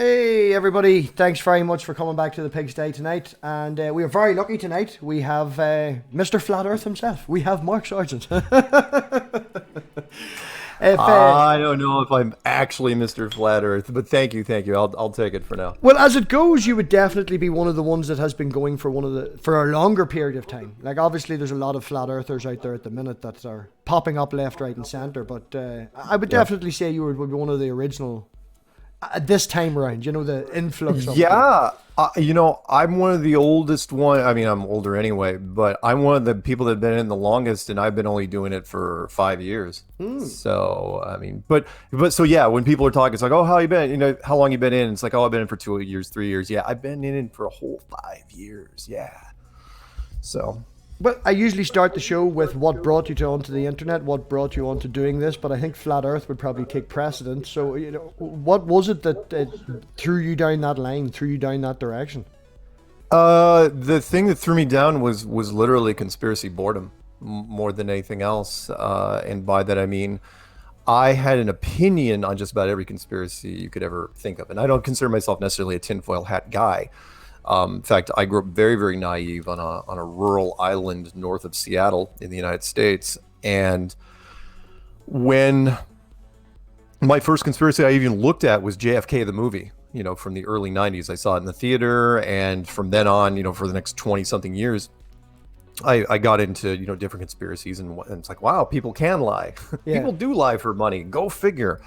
Hey everybody, thanks very much for coming back to the Pigsty tonight. And we are very lucky tonight. We have Mr. Flat Earth himself. We have Mark Sargent. if, I don't know if I'm actually Mr. Flat Earth, but thank you, thank you. I'll take it for now. well, as it goes, you would definitely be one of the ones that has been going for for a longer period of time. Like obviously, there's a lot of flat earthers out there at the minute that are popping up left, right, and centre. But I would definitely say you would be one of the original at this time around. You know, the influx of Yeah, I'm one of the oldest one. I mean, I'm older anyway, but I'm one of the people that have been in the longest, and I've been only doing it for 5 years. So, I mean, but so yeah, when people are talking, it's like, oh, how you been? You know, how long you been in? It's like, oh, I've been in for 2 years, 3 years. Yeah, I've been in it for a whole 5 years. Yeah. So. Well, I usually start the show with what brought you to onto the internet, what brought you onto doing this, but I think Flat Earth would probably take precedent. So, you know, what was it that threw you down that line, threw you down that direction? The thing that threw me down was literally conspiracy boredom more than anything else. And by that I mean I had an opinion on just about every conspiracy you could ever think of, and I don't consider myself necessarily a tinfoil hat guy. In fact, I grew up very, very naive on a rural island north of Seattle in the United States. And when my first conspiracy I even looked at was JFK, the movie, you know, from the early 90s. I saw it in the theater. And from then on, you know, for the next 20 something years, I got into, you know, different conspiracies. And it's like, wow, people can lie. Yeah. People do lie for money. Go figure.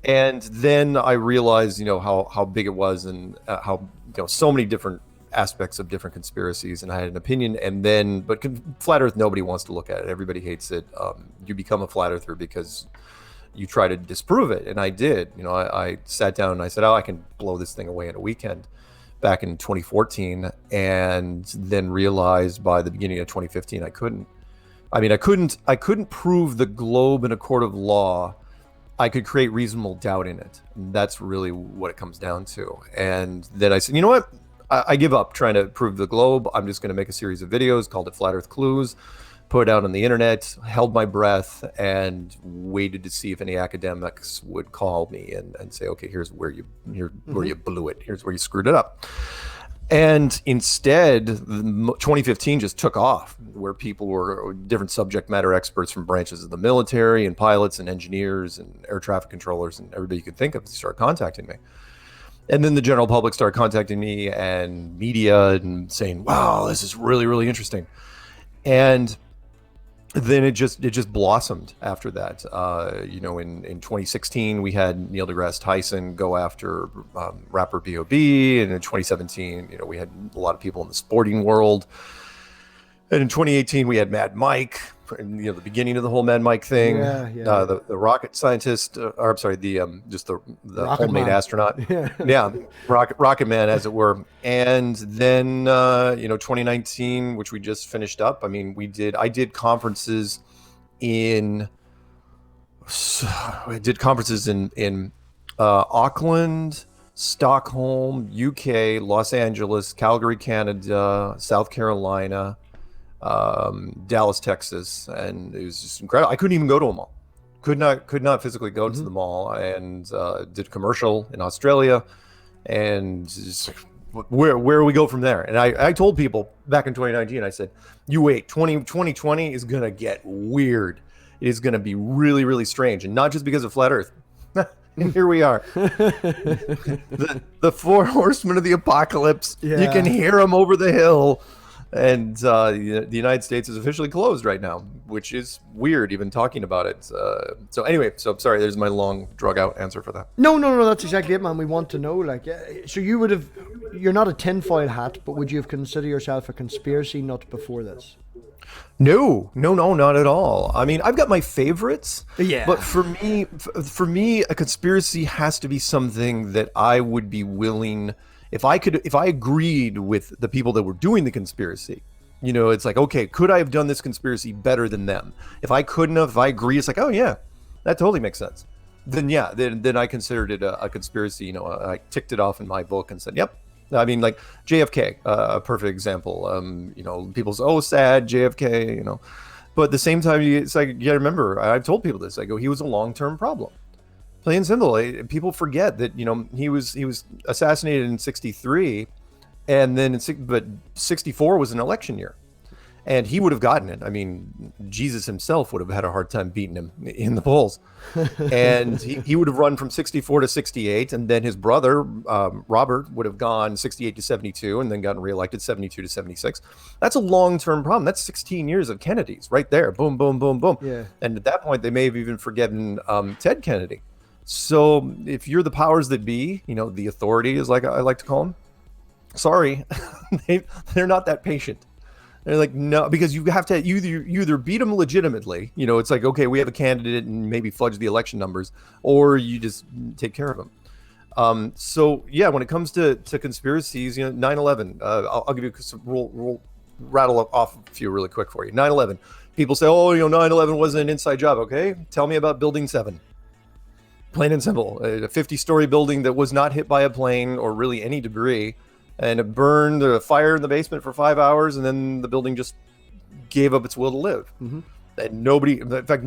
And then I realized, you know, how big it was, and how, you know, so many different aspects of different conspiracies, and I had an opinion. And then, but flat Earth, nobody wants to look at it. Everybody hates it. You become a flat earther because you try to disprove it, and I did. You know, I sat down and I said, oh, I can blow this thing away in a weekend, back in 2014, and then realized by the beginning of 2015 I couldn't. I mean, I couldn't prove the globe in a court of law. I could create reasonable doubt in it. And that's really what it comes down to. And then I said, you know what? I give up trying to prove the globe. I'm just going to make a series of videos, called it Flat Earth Clues, put it out on the internet, held my breath, and waited to see if any academics would call me and say, okay, here's where you blew it. Here's where you screwed it up. And instead, 2015 just took off, where people were different subject matter experts from branches of the military and pilots and engineers and air traffic controllers and everybody you could think of started contacting me. And then the general public started contacting me, and media, and saying, wow, this is really, really interesting. And then it just blossomed after that. You know, in 2016, we had Neil deGrasse Tyson go after rapper B.O.B. And in 2017, you know, we had a lot of people in the sporting world. And in 2018, we had Mad Mike, and, you know, the beginning of the whole Mad Mike thing. The rocket scientist, or I'm sorry, the homemade astronaut. Yeah, rocket man, as it were. And then you know, 2019, which we just finished up. I mean, I did conferences in Auckland, Stockholm, UK, Los Angeles, Calgary, Canada, South Carolina, Dallas, Texas, and it was just incredible. I couldn't even go to them all. Could not physically go to them all, and did a commercial in Australia, and just, where we go from there. And I told people back in 2019, I said, you wait, 2020 is gonna get weird. It is gonna be really, really strange, and not just because of flat Earth. And here we are. the four horsemen of the apocalypse. Yeah. You can hear them over the hill. And the United States is officially closed right now, which is weird even talking about it. So anyway, so I'm sorry, there's my long, drug out answer for that. No, that's exactly it, man. We want to know, like, so you're not a tinfoil hat, but would you have considered yourself a conspiracy nut before this? No, not at all. I mean, I've got my favorites. Yeah. But for me, a conspiracy has to be something that I would be willing. If I agreed with the people that were doing the conspiracy, you know, it's like, okay, could I have done this conspiracy better than them? If I couldn't have, if I agree, it's like, oh yeah, that totally makes sense. Then yeah, then I considered it a conspiracy. You know, I ticked it off in my book and said, yep. I mean, like JFK, a perfect example. You know, people say, oh, sad JFK, you know, but at the same time, it's like, you gotta remember, I've told people this. I go, he was a long-term problem. Plain and simple. People forget that he was assassinated in '63, and then but '64 was an election year, and he would have gotten it. I mean, Jesus himself would have had a hard time beating him in the polls, and he would have run from '64 to '68, and then his brother Robert would have gone '68 to '72, and then gotten reelected '72 to '76. That's a long-term problem. That's 16 years of Kennedys right there. Boom, boom, boom, boom. Yeah. And at that point, they may have even forgotten Ted Kennedy. So if you're the powers that be, the authority is like I like to call them. Sorry, they're not that patient. They're like, no, because you have to you either beat them legitimately. It's like, okay, we have a candidate and maybe fudge the election numbers, or you just take care of them. So yeah, when it comes to conspiracies, 9/11. I'll give you some rattle off a few really quick for you. 9/11. People say, oh, 9/11 wasn't an inside job. Okay, tell me about Building 7. Plain and simple, a 50-story building that was not hit by a plane or really any debris, and it burned, a fire in the basement for 5 hours, and then the building just gave up its will to live. Mm-hmm. And nobody, in fact,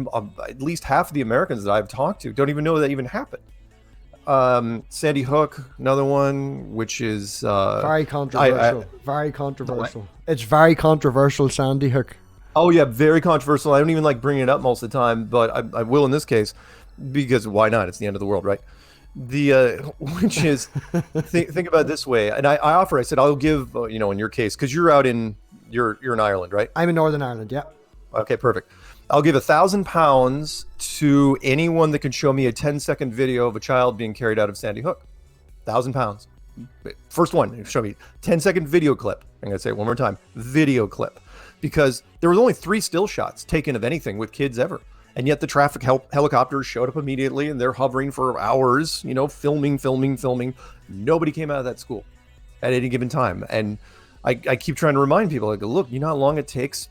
at least half of the Americans that I've talked to don't even know that even happened. Sandy Hook, another one, which is very controversial. Very controversial. It's very controversial, Sandy Hook. Oh yeah, very controversial. I don't even like bringing it up most of the time, but I will in this case. Because why not? It's the end of the world, right? Which is, think about it this way. And I said, I'll give, in your case, because you're in Ireland, right? I'm in Northern Ireland, yeah. Okay, perfect. I'll give £1,000 to anyone that can show me a 10-second video of a child being carried out of Sandy Hook. £1,000. First one, show me 10-second video clip. I'm going to say it one more time. Video clip. Because there was only 3 still shots taken of anything with kids ever. And yet the traffic helicopters showed up immediately, and they're hovering for hours, filming. Nobody came out of that school at any given time. And I keep trying to remind people, like, look, you know how long it takes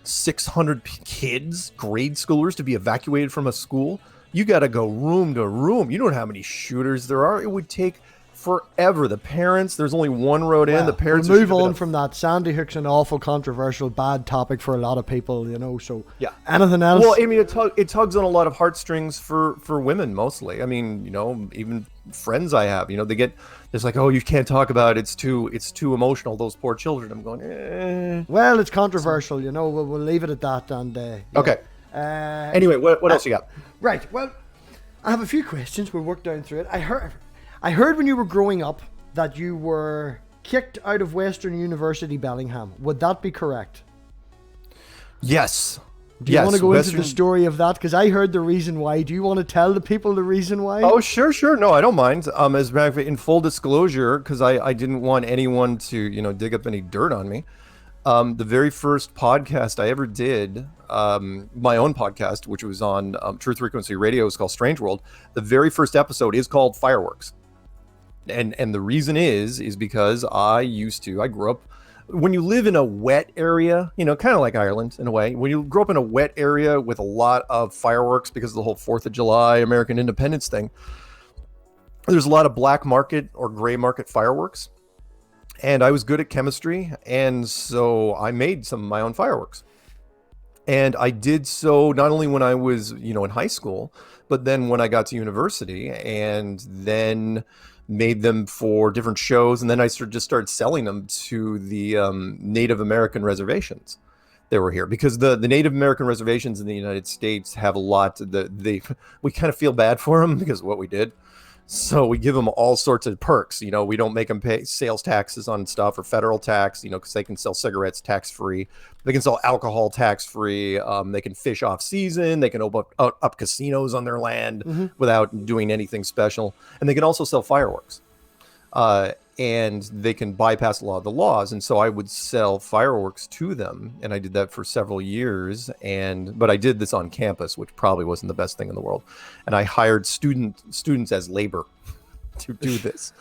600 kids, grade schoolers, to be evacuated from a school? You got to go room to room. You don't know how many shooters there are. It would take forever. The parents, there's only one road in. The parents we'll move on from that. Sandy Hook's an awful controversial, bad topic for a lot of people, so yeah. Anything else? Well, I mean, it tugs on a lot of heartstrings for women mostly. I mean, even friends I have, they get, it's like, oh, you can't talk about it. It's too emotional, those poor children. I'm going, well, it's controversial, we'll leave it at that. And yeah. Okay. Anyway, what else you got? Right. Well, I have a few questions. We'll work down through it. I heard when you were growing up that you were kicked out of Western University Bellingham. Would that be correct? Yes. Do you want to go into the story of that? Because I heard the reason why. Do you want to tell the people the reason why? Oh, sure. No, I don't mind. As a matter of fact, in full disclosure, because I didn't want anyone to, dig up any dirt on me. The very first podcast I ever did, my own podcast, which was on Truth Frequency Radio, is called Strange World. The very first episode is called Fireworks. And the reason is because I grew up, when you live in a wet area, kind of like Ireland in a way, when you grow up in a wet area with a lot of fireworks because of the whole 4th of July, American independence thing, there's a lot of black market or gray market fireworks. And I was good at chemistry, and so I made some of my own fireworks. And I did so not only when I was, in high school, but then when I got to university, and then made them for different shows. And then I just started selling them to the Native American reservations that were here, because the Native American reservations in the United States have a lot. We kind of feel bad for them because of what we did. So we give them all sorts of perks. We don't make them pay sales taxes on stuff or federal tax, because they can sell cigarettes tax-free. They can sell alcohol tax-free. They can fish off season. They can open up casinos on their land without doing anything special. And they can also sell fireworks. And they can bypass a lot of the laws. And so I would sell fireworks to them. And I did that for several years. But I did this on campus, which probably wasn't the best thing in the world. And I hired students as labor to do this.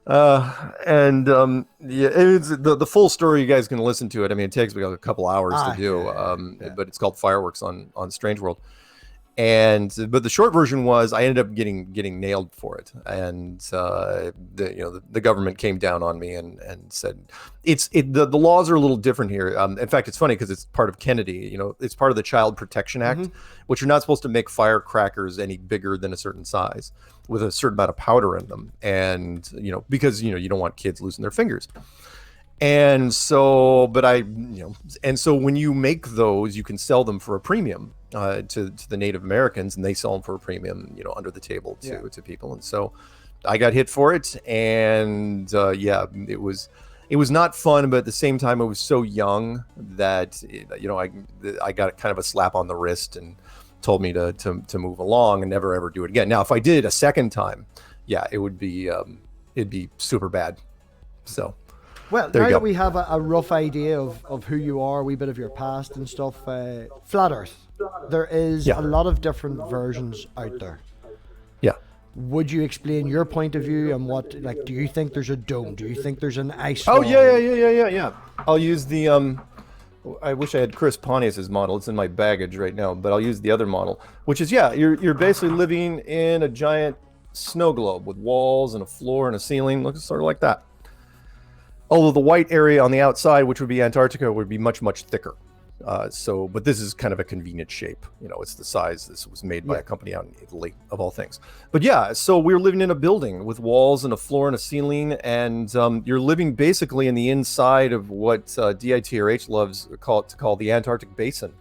Yeah, it's the full story. You guys can listen to it. I mean, it takes me a couple hours to do, but it's called Fireworks on Strange World. But the short version was I ended up getting nailed for it, and the government came down on me and said the laws are a little different here. In fact, it's funny because it's part of Kennedy. It's part of the Child Protection Act, which you're not supposed to make firecrackers any bigger than a certain size with a certain amount of powder in them, and because you don't want kids losing their fingers. And so, when you make those, you can sell them for a premium to the Native Americans, and they sell them for a premium, under the table to people. And so, I got hit for it, and it was not fun, but at the same time, I was so young that I got kind of a slap on the wrist and told me to move along and never ever do it again. Now, if I did it a second time, it'd be super bad. So. Well, now that we have a rough idea of who you are, a wee bit of your past and stuff, Flat Earth, there is a lot of different versions out there. Yeah. Would you explain your point of view and do you think there's a dome? Do you think there's an ice wall? Oh, yeah. I'll use the, I wish I had Chris Pontius's model. It's in my baggage right now, but I'll use the other model, which is, you're basically living in a giant snow globe with walls and a floor and a ceiling. Looks sort of like that. Although the white area on the outside, which would be Antarctica, would be much, much thicker. But this is kind of a convenient shape. It's the size. This was made by a company out in Italy, of all things. But so we're living in a building with walls and a floor and a ceiling, and you're living basically in the inside of what DITRH loves to call the Antarctic Basin.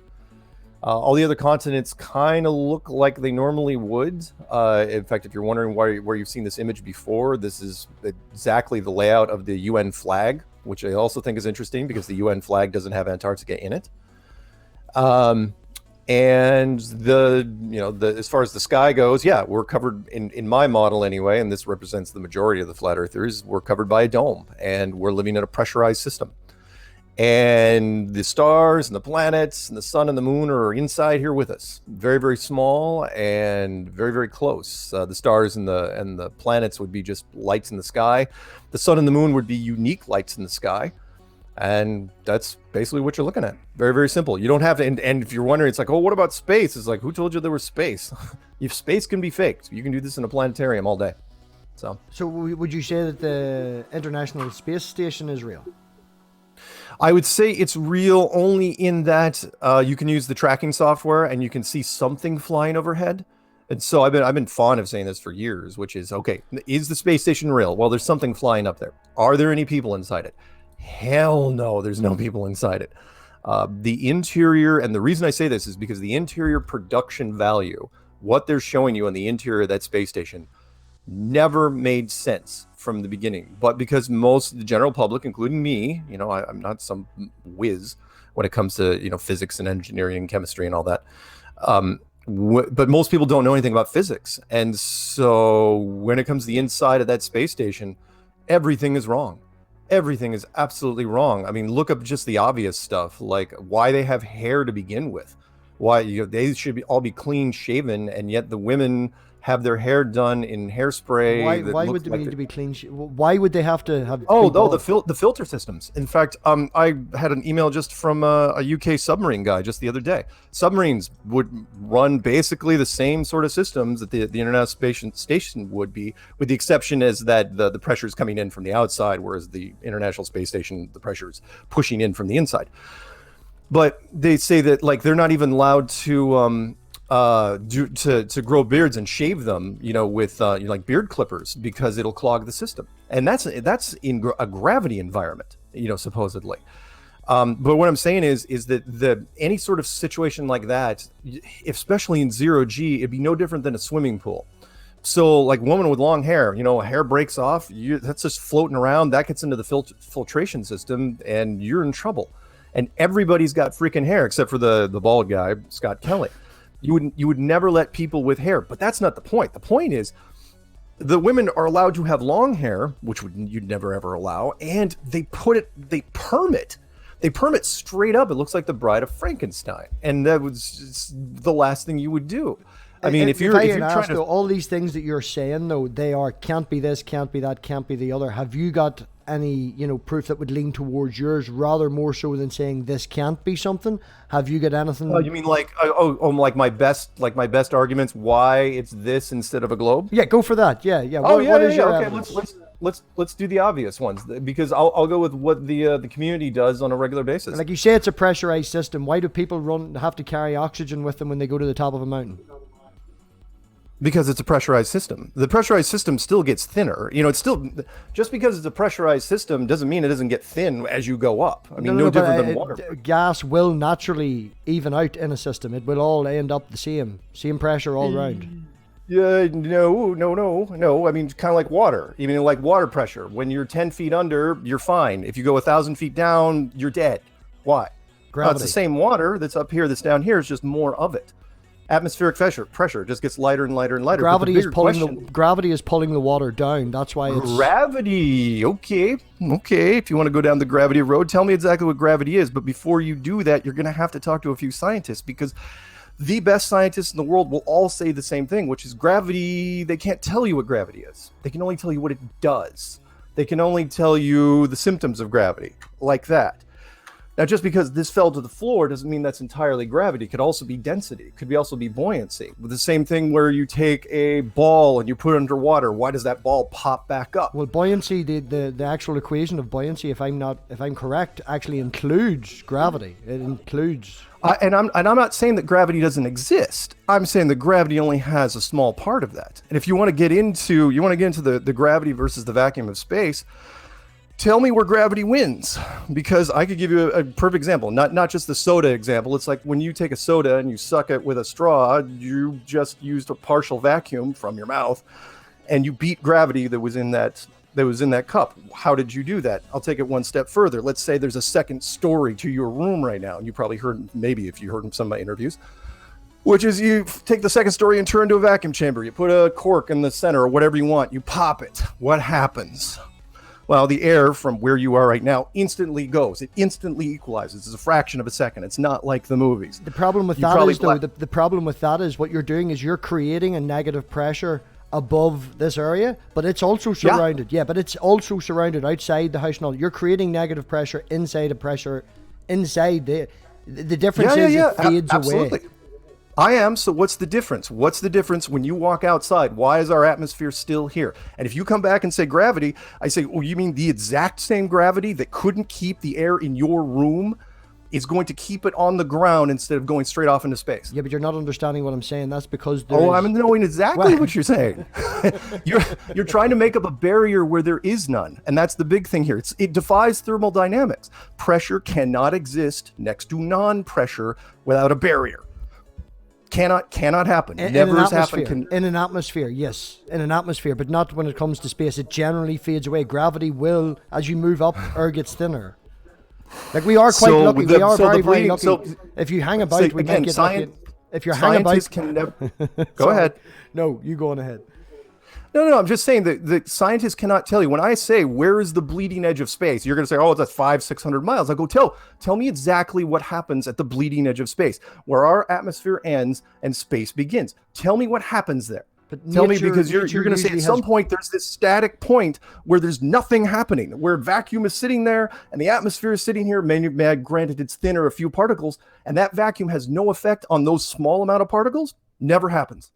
All the other continents kind of look like they normally would. In fact, if you're wondering where you've seen this image before, this is exactly the layout of the UN flag, which I also think is interesting because the UN flag doesn't have Antarctica in it. And as far as the sky goes, we're covered in my model anyway, and this represents the majority of the flat earthers. We're covered by a dome, and we're living in a pressurized system. And the stars and the planets and the sun and the moon are inside here with us. Very, very small and very, very close. The stars and the planets would be just lights in the sky. The sun and the moon would be unique lights in the sky. And that's basically what you're looking at. Very, very simple. You don't have to, and if you're wondering, it's like, oh, what about space? It's like, who told you there was space? If space can be faked, you can do this in a planetarium all day. So would you say that the International Space Station is real? I would say it's real only in that you can use the tracking software and you can see something flying overhead. And so I've been fond of saying this for years, which is, okay, is the space station real? Well, there's something flying up there. Are there any people inside it? Hell no, there's no people inside it. The interior, and the reason I say this is because the interior production value, what they're showing you on the interior of that space station, never made sense from the beginning. But because most of the general public, including me, I'm not some whiz when it comes to physics and engineering and chemistry and all that, but most people don't know anything about physics. And so when it comes to the inside of that space station, everything is wrong. Everything is absolutely wrong. I mean, look up just the obvious stuff, like why they have hair to begin with, why they should all be clean shaven, and yet the women have their hair done in hairspray. Why would they need to be clean? Why would they have to have? The filter systems. In fact, I had an email just from a UK submarine guy just the other day. Submarines would run basically the same sort of systems that the International Space Station would be, with the exception is that the pressure is coming in from the outside, whereas the International Space Station, the pressure is pushing in from the inside. But they say that they're not even allowed to to grow beards and shave them, with like beard clippers, because it'll clog the system, and that's in a gravity environment, supposedly. But what I'm saying is that any sort of situation like that, especially in zero G, it'd be no different than a swimming pool. So like woman with long hair, hair breaks off, that's just floating around, that gets into the filtration system, and you're in trouble. And everybody's got freaking hair except for the bald guy, Scott Kelly. You would never let people with hair, but that's not the point. The point is the women are allowed to have long hair, which you'd never ever allow, and they perm it straight up. It looks like the Bride of Frankenstein, and that was the last thing you would do. I mean, if you're trying to, all these things that you're saying, though, they can't be this, can't be that, can't be the other. Have you got any, proof that would lean towards yours, rather more so than saying this can't be something? Have you got anything? You mean like like my best arguments why it's this instead of a globe? Yeah, go for that. Yeah. What is your okay, evidence? let's do the obvious ones, because I'll go with what the community does on a regular basis. Like you say, it's a pressurized system. Why do people have to carry oxygen with them when they go to the top of a mountain? Because it's a pressurized system. The pressurized system still gets thinner. It's still, just because it's a pressurized system doesn't mean it doesn't get thin as you go up. I mean, no different than water. Gas will naturally even out in a system. It will all end up the same pressure all around. Yeah, no. I mean, kind of like water. Even like water pressure. When you're 10 feet under, you're fine. If you go 1,000 feet down, you're dead. Why? Gravity. It's the same water that's up here that's down here. It's just more of it. Atmospheric pressure just gets lighter and lighter and lighter. Gravity is pulling the water down. That's why it's gravity. Okay. If you want to go down the gravity road, tell me exactly what gravity is. But before you do that, you're going to have to talk to a few scientists, because the best scientists in the world will all say the same thing, which is gravity. They can't tell you what gravity is. They can only tell you what it does. They can only tell you the symptoms of gravity, like that. Now, just because this fell to the floor doesn't mean that's entirely gravity. It could also be density. It could also be buoyancy. With the same thing where you take a ball and you put it underwater. Why does that ball pop back up? Well, buoyancy, the actual equation of buoyancy, if I'm correct, actually includes gravity. It includes. And I'm not saying that gravity doesn't exist. I'm saying that gravity only has a small part of that. And if you want to get into the gravity versus the vacuum of space, tell me where gravity wins, because I could give you a perfect example, not just the soda example. It's like when you take a soda and you suck it with a straw, you just used a partial vacuum from your mouth, and you beat gravity that was in that cup. How did you do that? I'll take it one step further. Let's say there's a second story to your room right now, and you probably heard, maybe if you heard in some of my interviews, which is you take the second story and turn into a vacuum chamber. You put a cork in the center or whatever you want. You pop it. What happens? Well, the air from where you are right now instantly goes. It instantly equalizes. It's a fraction of a second. It's not like the movies. The problem with that is, though, the problem with that is what you're doing is you're creating a negative pressure above this area, but it's also surrounded. Yeah, but it's also surrounded outside the house and all. You're creating negative pressure inside a pressure inside the difference is it fades absolutely. away. I am. So what's the difference? What's the difference when you walk outside? Why is our atmosphere still here? And if you come back and say gravity, I say, oh, you mean the exact same gravity that couldn't keep the air in your room is going to keep it on the ground instead of going straight off into space? Yeah, but you're not understanding what I'm saying. That's because I'm knowing exactly what you're saying. You're trying to make up a barrier where there is none. And that's the big thing here. It defies thermodynamics. Pressure cannot exist next to non-pressure without a barrier. Cannot happen. Never has happened. In an atmosphere, yes. In an atmosphere, but not when it comes to space. It generally fades away. Gravity will, as you move up, air gets thinner. Like, we are quite lucky. We are very, very lucky. If you hang about, we might get lucky. If you're hanging about... can never... Go ahead. No, you go on ahead. No, I'm just saying that the scientists cannot tell you. When I say, where is the bleeding edge of space? You're going to say, oh, that's 500-600 miles. I go, tell me exactly what happens at the bleeding edge of space, where our atmosphere ends and space begins. Tell me what happens there. But tell me, because you're going to say at some point there's this static point where there's nothing happening, where vacuum is sitting there and the atmosphere is sitting here. Granted, it's thinner, a few particles, and that vacuum has no effect on those small amount of particles. Never happens.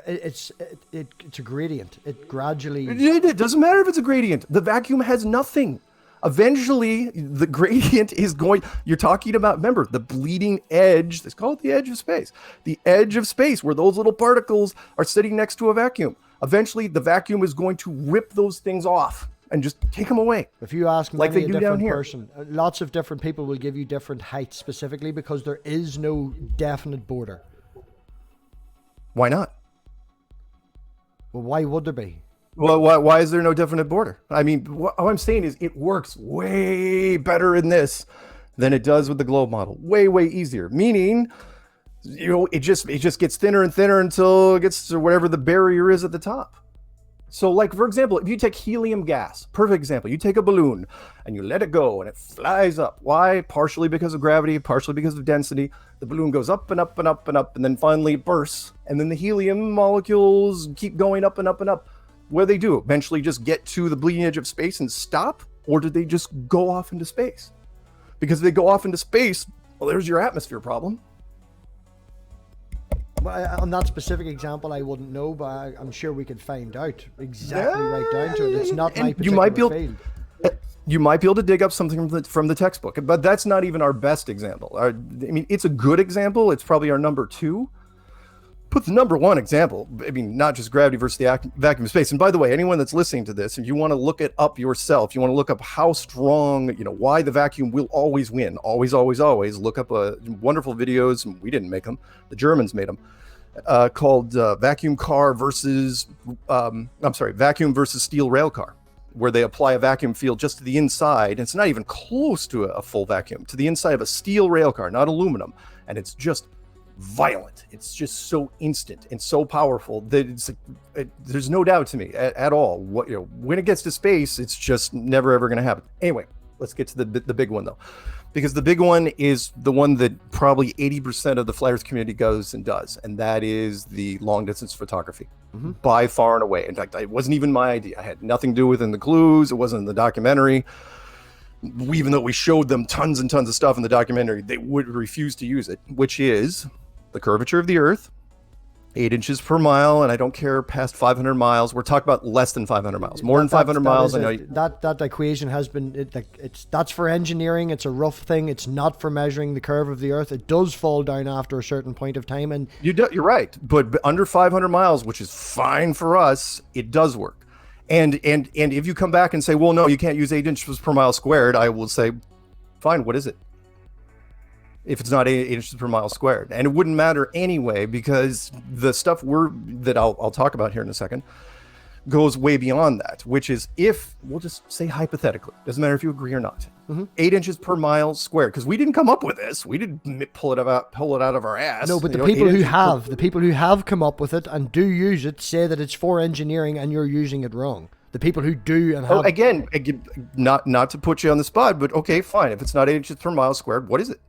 It's a gradient. It gradually... It doesn't matter if it's a gradient. The vacuum has nothing. Eventually, the gradient is going... You're talking about, remember, the bleeding edge. Let's call it the edge of space. The edge of space, where those little particles are sitting next to a vacuum. Eventually, the vacuum is going to rip those things off and just take them away. If you ask like they do down here, person, lots of different people will give you different heights specifically because there is no definite border. Why not? Well, why would there be? Well, why is there no definite border? I mean, what I'm saying is it works way better in this than it does with the globe model. Way easier. Meaning, it just gets thinner and thinner until it gets to whatever the barrier is at the top. So, like, for example, if you take helium gas, perfect example, you take a balloon and you let it go and it flies up. Why? Partially because of gravity, partially because of density. The balloon goes up and up and up and up, and then finally it bursts. And then the helium molecules keep going up and up and up. What do? Eventually just get to the bleeding edge of space and stop? or did they just go off into space? Because if they go off into space, well, there's your atmosphere problem. Well, on that specific example, I wouldn't know, but I'm sure we could find out exactly right down to it. It's not my particular field. You might be able to dig up something from the textbook, but that's not even our best example. I mean, it's a good example. It's probably our number 2. Put the number 1 example. I mean, not just gravity versus the vacuum of space. And by the way, anyone that's listening to this, if you want to look it up yourself, you want to look up how strong, why the vacuum will always win. Always, always, always. Look up wonderful videos. We didn't make them. The Germans made them. Called vacuum versus steel rail car, where they apply a vacuum field just to the inside. It's not even close to a full vacuum, to the inside of a steel rail car, not aluminum. And it's just violent. It's just so instant and so powerful that there's no doubt to me at all. When it gets to space, it's just never ever going to happen. Anyway, let's get to the big one though, because the big one is the one that probably 80% of the flat Earth community goes and does, and that is the long distance photography. By far and away. In fact, it wasn't even my idea. I had nothing to do with it in the clues. It wasn't in the documentary. Even though we showed them tons and tons of stuff in the documentary, they would refuse to use it, which is the curvature of the Earth, 8 inches per mile, and I don't care past 500 miles. We're talking about less than 500 miles. More than 500 miles. That equation has been, that's for engineering. It's a rough thing. It's not for measuring the curve of the Earth. It does fall down after a certain point of time. And you're right. But under 500 miles, which is fine for us, it does work. And if you come back and say, well, no, you can't use 8 inches per mile squared, I will say, fine, what is it? If it's not 8 inches per mile squared. And it wouldn't matter anyway, because the stuff that I'll talk about here in a second goes way beyond that, which is, if we'll just say hypothetically, doesn't matter if you agree or not, 8 inches per mile squared, because we didn't come up with this. We didn't pull it out of our ass. No, but the people who have come up with it and do use it say that it's for engineering, and you're using it wrong. The people who do and have... Again, not to put you on the spot, but okay, fine. If it's not 8 inches per mile squared, what is it?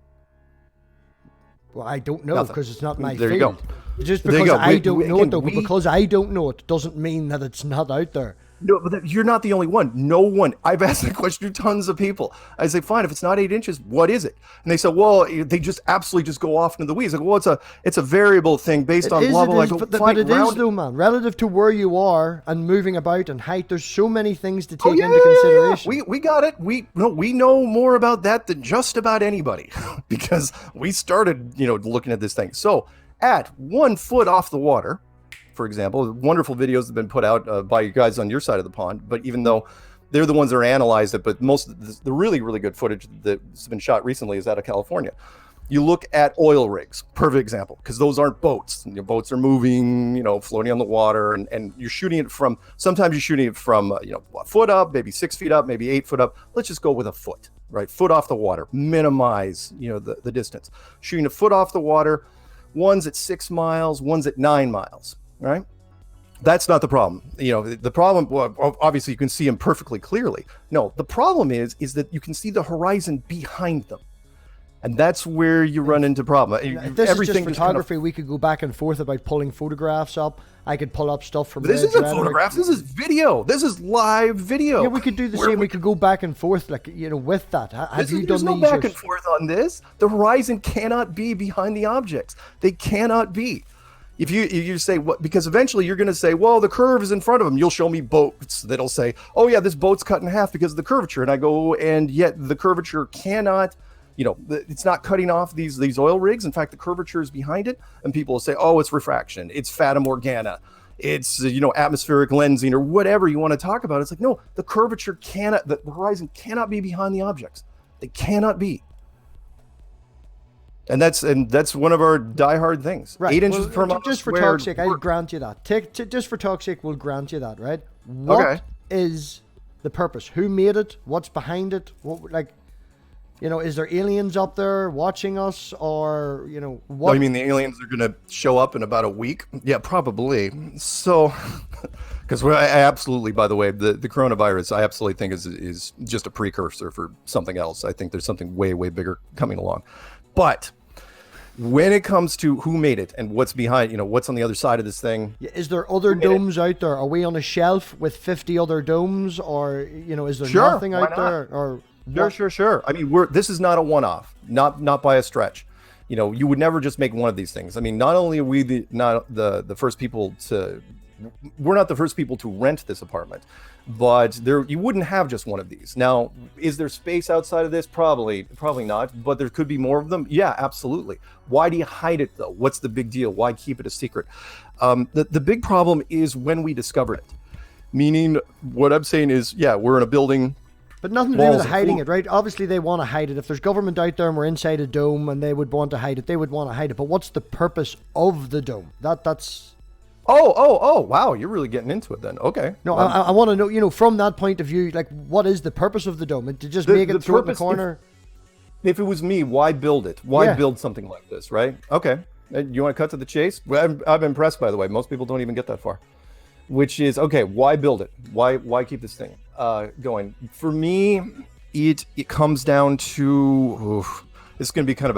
Well, I don't know, because it's not my field. You go. Just because I don't know it, though, but because I don't know it doesn't mean that it's not out there. No, but you're not the only one. No one. I've asked that question to tons of people. I say, fine, if it's not 8 inches, what is it? And they say, well, they just absolutely just go off into the weeds. Like, well, it's a variable thing based on blah, blah, blah. But it is, though, man. Relative to where you are and moving about and height, there's so many things to take into consideration. Yeah. We got it. We know more about that than just about anybody because we started, looking at this thing. So at 1 foot off the water, for example, wonderful videos have been put out by you guys on your side of the pond, but even though they're the ones that are analyzed it, but most of the really, really good footage that's been shot recently is out of California. You look at oil rigs, perfect example, because those aren't boats. Your boats are moving, floating on the water, and you're shooting it from, sometimes you're shooting it from, a foot up, maybe 6 feet up, maybe 8 foot up. Let's just go with a foot, right? Foot off the water, minimize, the distance. Shooting a foot off the water, one's at 6 miles, one's at 9 miles. Right? That's not the problem. The problem, well, obviously you can see them perfectly clearly. No, the problem is that you can see the horizon behind them. And that's where you run into problem. If this is just photography, we could go back and forth about pulling photographs up. I could pull up stuff from... This isn't photographs. This is video. This is live video. Yeah, we could do the same. We could go back and forth, with that. There's no back and forth on this. The horizon cannot be behind the objects. They cannot be. If you say what, because eventually you're going to say, well, the curve is in front of them. You'll show me boats that'll say, oh yeah, this boat's cut in half because of the curvature. And I go, and yet the curvature cannot, it's not cutting off these oil rigs. In fact, the curvature is behind it. And people will say, oh, it's refraction. It's Fata Morgana. It's, atmospheric lensing or whatever you want to talk about. It's like, no, the curvature the horizon cannot be behind the objects. They cannot be. And that's one of our diehard things. Right. 8 inches per mile. Just for talk's sake, I'll grant you that. Just for talk's sake, we'll grant you that, right? What is the purpose? Who made it? What's behind it? Is there aliens up there watching us, or what? Oh, you mean the aliens are going to show up in about a week? Yeah, probably. So, because I absolutely, by the way, the coronavirus, I absolutely think is just a precursor for something else. I think there's something way, way bigger coming along. But when it comes to who made it and what's behind, what's on the other side of this thing. Yeah, is there other domes out there? Are we on a shelf with 50 other domes, or is there Sure, nothing why out not? there? Or Sure. I mean, this is not a one-off, not by a stretch. You would never just make one of these things. I mean, not only are we not the first people to, we're not the first people to rent this apartment, but you wouldn't have just one of these. Now, is there space outside of this? Probably not, but there could be more of them. Yeah, absolutely. Why do you hide it though? What's the big deal? Why keep it a secret? The big problem is when we discovered it. Meaning, what I'm saying is, yeah, we're in a building. But nothing to do with hiding it, right? Obviously, they want to hide it. If there's government out there and we're inside a dome and they would want to hide it, they would want to hide it. But what's the purpose of the dome? That's... Oh, wow, you're really getting into it then. Okay. No, I want to know, from that point of view, like, what is the purpose of the dome? To just make it throw it in the corner? If it was me, why build it? Why build something like this, right? Okay. You want to cut to the chase? Well, I'm impressed, by the way. Most people don't even get that far. Which is, okay, why build it? Why keep this thing going? For me, it comes down to... This is going to be kind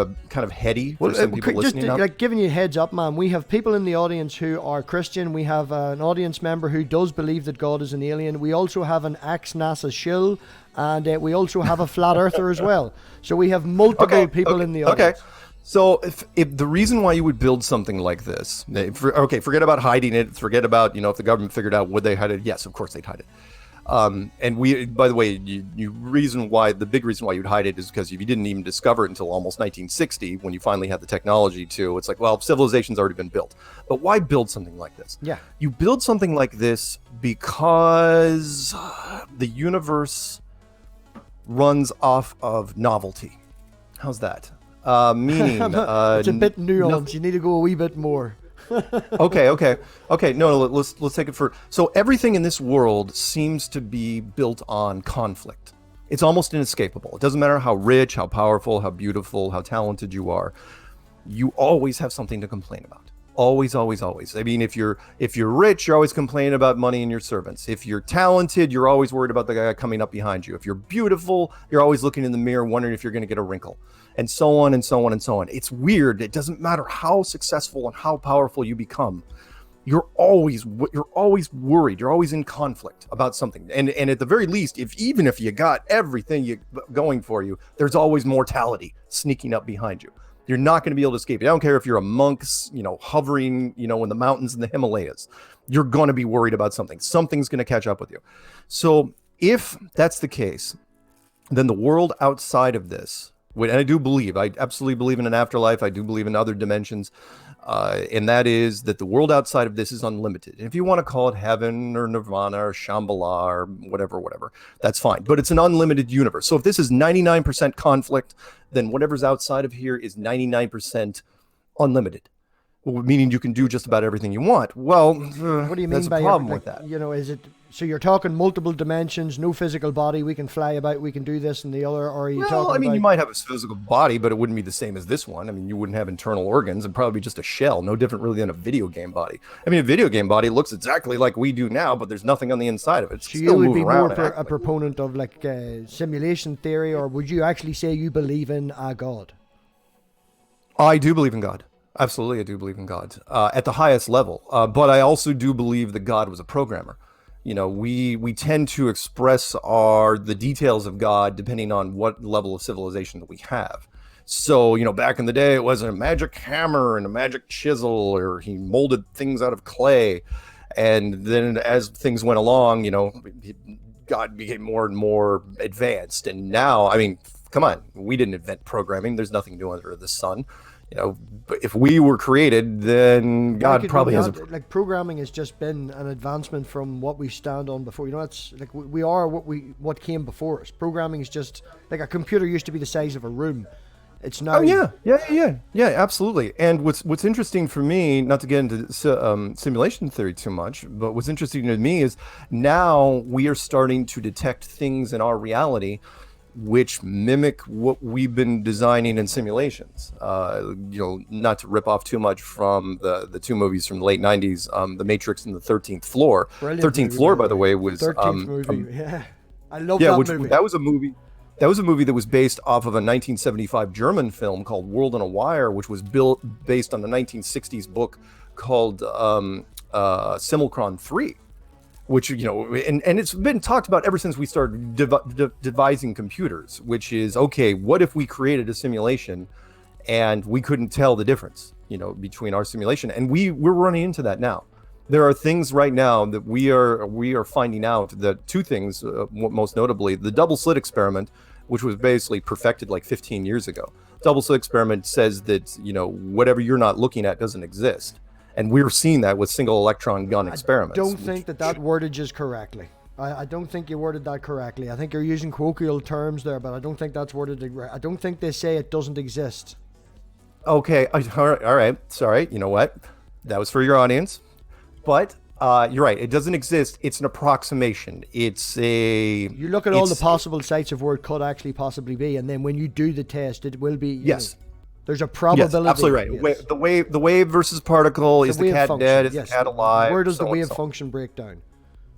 of heady for some people listening. Just like giving you a heads up, man. We have people in the audience who are Christian. We have an audience member who does believe that God is an alien. We also have an ex-NASA shill, and we also have a flat earther as well. So we have multiple people in the audience. Okay. So if the reason why you would build something like this, forget about hiding it. Forget about, if the government figured out, would they hide it? Yes, of course they'd hide it. And by the way, the big reason why you'd hide it is because if you didn't even discover it until almost 1960, when you finally had the technology to, it's like, well, civilization's already been built. But why build something like this? Yeah. You build something like this because the universe runs off of novelty. How's that? Meaning, it's a bit nuanced. You need to go a wee bit more. Okay. No, let's take it for. So everything in this world seems to be built on conflict. It's almost inescapable. It doesn't matter how rich, how powerful, how beautiful, how talented you are. You always have something to complain about. Always. I mean, if you're rich, you're always complaining about money and your servants. If you're talented, you're always worried about the guy coming up behind you. If you're beautiful, you're always looking in the mirror, wondering if you're going to get a wrinkle. And so on and so on and so on. It's weird. It doesn't matter how successful and how powerful you become. You're always worried. You're always in conflict about something. And at the very least, even if you got everything going for you, there's always mortality sneaking up behind you. You're not going to be able to escape it. I don't care if you're a monk, hovering, in the mountains in the Himalayas. You're going to be worried about something. Something's going to catch up with you. So if that's the case, then the world outside of this, and I absolutely believe in an afterlife. I do believe in other dimensions. And that is that the world outside of this is unlimited. And if you want to call it heaven or nirvana or Shambhala or whatever, that's fine. But it's an unlimited universe. So if this is 99% conflict, then whatever's outside of here is 99% unlimited. Meaning you can do just about everything you want. Well, what do you mean that's by a problem with that? Is it so you're talking multiple dimensions, no physical body, we can fly about, we can do this and the other, or are you talking about... you might have a physical body, but it wouldn't be the same as this one. I mean, you wouldn't have internal organs. It'd probably be just a shell, no different really than a video game body. I mean, a video game body looks exactly like we do now, but there's nothing on the inside of it. So you would be more a proponent of simulation theory, or would you actually say you believe in a God? I do believe in God. Absolutely, I do believe in God at the highest level. But I also do believe that God was a programmer. We tend to express the details of God depending on what level of civilization that we have. So, back in the day, it was a magic hammer and a magic chisel, or he molded things out of clay. And then as things went along, God became more and more advanced. And now, I mean, come on, we didn't invent programming. There's nothing new under the sun. But if we were created, then God probably has programming has just been an advancement from what we stand on before. It's like we are what came before us. Programming is just like a computer used to be the size of a room. It's now. Oh yeah, absolutely. And what's interesting for me, not to get into simulation theory too much, but what's interesting to me is now we are starting to detect things in our reality which mimic what we've been designing in simulations. Not to rip off too much from the two movies from the late 90s, The Matrix and The 13th Floor. Brilliant 13th Floor, by the way, was... 13th movie, yeah. I love that movie. That was a movie... That was a movie that was based off of a 1975 German film called World on a Wire, which was based on the 1960s book called Simulacron 3, which, you know, and it's been talked about ever since we started devising computers, which is, okay, what if we created a simulation and we couldn't tell the difference, you know, between our simulation? And we're running into that now. There are things right now that we are finding out that two things, most notably the double slit experiment, which was basically perfected like 15 years ago. Double slit experiment says that, you know, whatever you're not looking at doesn't exist. And we're seeing that with single electron gun experiments. I don't think that wordage is correctly. I don't think you worded that correctly. I think you're using colloquial terms there, but I don't think that's worded. I don't think they say it doesn't exist. Okay, all right. Sorry, you know what? That was for your audience. But you're right. It doesn't exist. It's an approximation. You look at all the possible sites of where it could actually possibly be, and then when you do the test, it will be. Yes. There's a probability. Yes, absolutely right. Yes. The wave versus particle. Is the cat dead? Is the cat alive? Where does the wave function break down?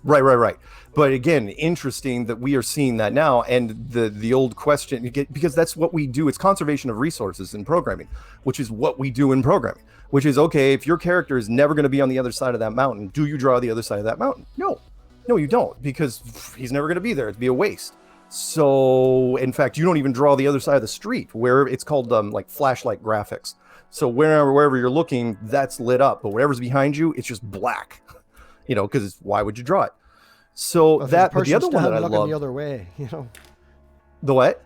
Right. But again, interesting that we are seeing that now, and the old question, because that's what we do. It's conservation of resources in programming, which is what we do in programming. Which is, okay, if your character is never going to be on the other side of that mountain, do you draw the other side of that mountain? No, you don't, because he's never going to be there. It'd be a waste. So, in fact, you don't even draw the other side of the street, where it's called like flashlight graphics. So wherever you're looking, that's lit up, but whatever's behind you, it's just black. You know, because why would you draw it? So but the other one that I love, the other way, you know, the what?